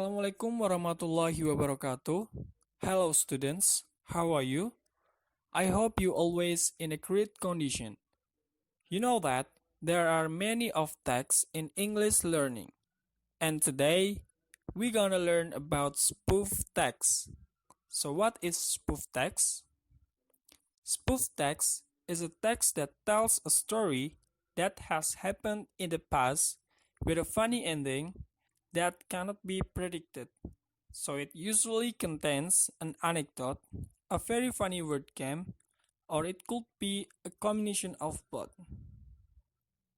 Assalamualaikum warahmatullahi wabarakatuh. Hello students, how are you? I hope you always in a great condition. You know that there are many of texts in English learning. And today we're gonna learn about spoof text. So what is spoof text? Spoof text is a text that tells a story that has happened in the past with a funny ending that cannot be predicted. So it usually contains an anecdote, a very funny word game, or it could be a combination of both.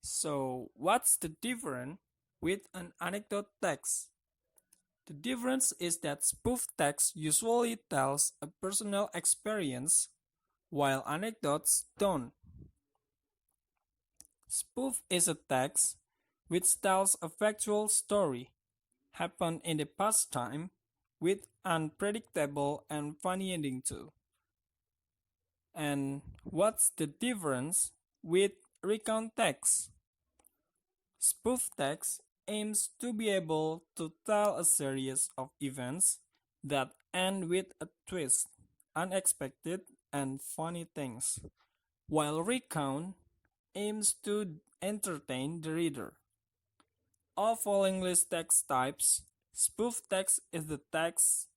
So what's the difference with an anecdote text? The difference is that spoof text usually tells a personal experience while anecdotes don't. Spoof is a text which tells a factual story happened in the past time with unpredictable and funny ending too. And what's the difference with recount text? Spoof text aims to be able to tell a series of events that end with a twist, unexpected and funny things, while recount aims to entertain the reader. Of all English text types, spoof text is the text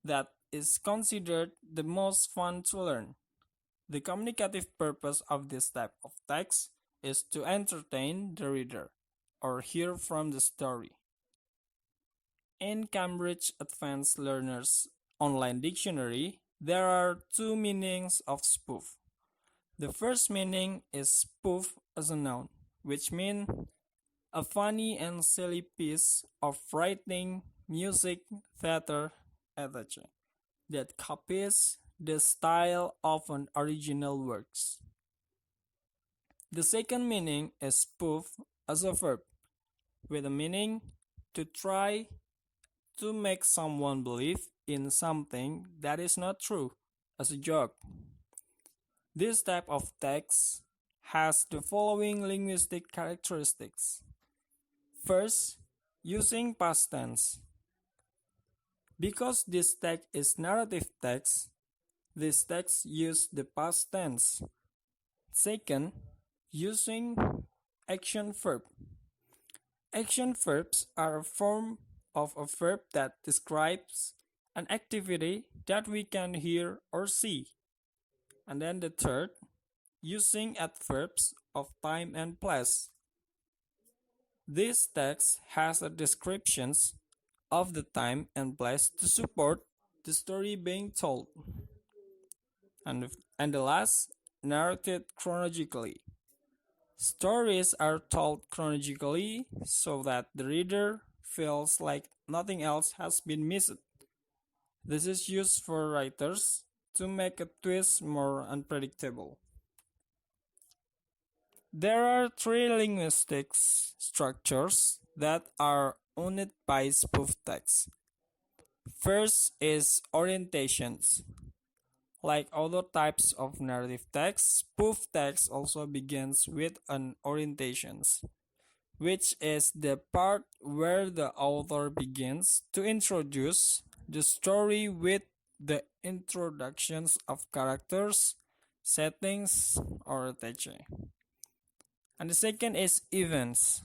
that is considered the most fun to learn. The communicative purpose of this type of text is to entertain the reader or hear from the story. In Cambridge Advanced Learners Online Dictionary, there are two meanings of spoof. The first meaning is spoof as a noun, which means a funny and silly piece of writing, music, theater, etc. that copies the style of an original works. The second meaning is spoof as a verb, with a meaning to try to make someone believe in something that is not true, as a joke. This type of text has the following linguistic characteristics. First, using past tense. Because this text is narrative text, this text uses the past tense. Second, using action verb. Action verbs are a form of a verb that describes an activity that we can hear or see. And then the third, using adverbs of time and place. This text has a descriptions of the time and place to support the story being told. And the last, narrated chronologically. Stories are told chronologically so that the reader feels like nothing else has been missed. This is used for writers to make a twist more unpredictable. There are three linguistics structures that are owned by spoof text. First is orientations. Like other types of narrative text, spoof text also begins with an orientations, which is the part where the author begins to introduce the story with the introductions of characters, settings, or etc. And the second is events.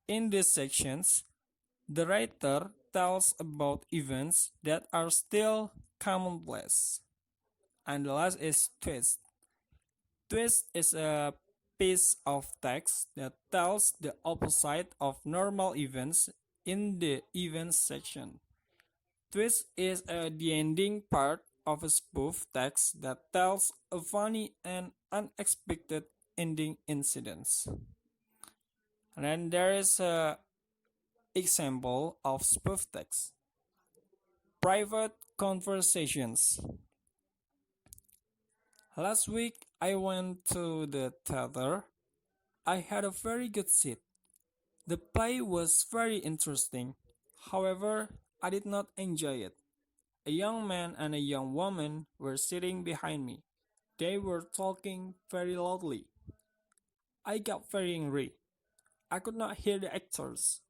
In these sections, the writer tells about events that are still commonplace. And the last is twist. Twist is a piece of text that tells the opposite of normal events in the events section. Twist is the ending part of a spoof text that tells a funny and unexpected ending incidents. And then there is a example of spoof text. Private conversations. Last week I went to the theater. I had a very good seat. The play was very interesting. However, I did not enjoy it. A young man and a young woman were sitting behind me. They were talking very loudly. I got very angry. I could not hear the actors.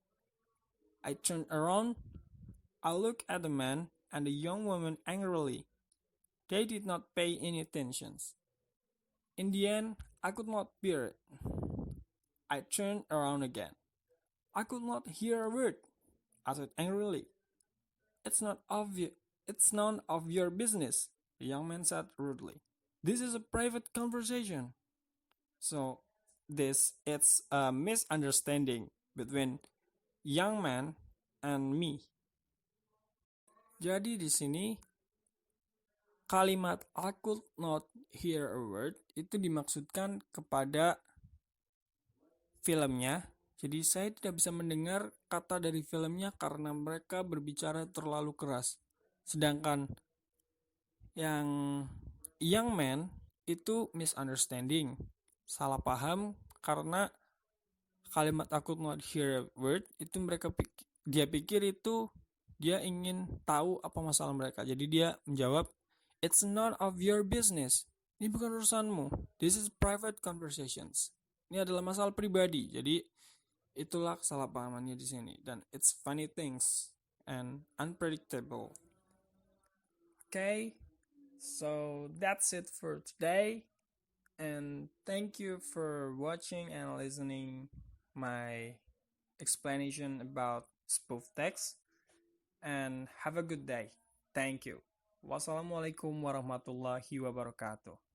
I turned around I looked at the man and the young woman angrily. They did not pay any attention. In the end, I could not bear it. I turned around again. I could not hear a word, I said angrily. It's not obvious. It's none of your business, the young man said rudely. This is a private conversation. So, this it's a misunderstanding between young man and me. Jadi di sini kalimat I could not hear a word itu dimaksudkan kepada filmnya. Jadi saya tidak bisa mendengar kata dari filmnya karena mereka berbicara terlalu keras. Sedangkan yang young man itu misunderstanding, salah paham karena kalimat I could not hear a word itu dia pikir itu dia ingin tahu apa masalah mereka. Jadi dia menjawab, it's none of your business. Ini bukan urusanmu. This is private conversations. Ini adalah masalah pribadi. Jadi itulah kesalahpahamannya di sini. Dan it's funny things and unpredictable. Okay, so that's it for today. And thank you for watching and listening my explanation about spoof text. And have a good day. Thank you. Wassalamu'alaikum warahmatullahi wabarakatuh.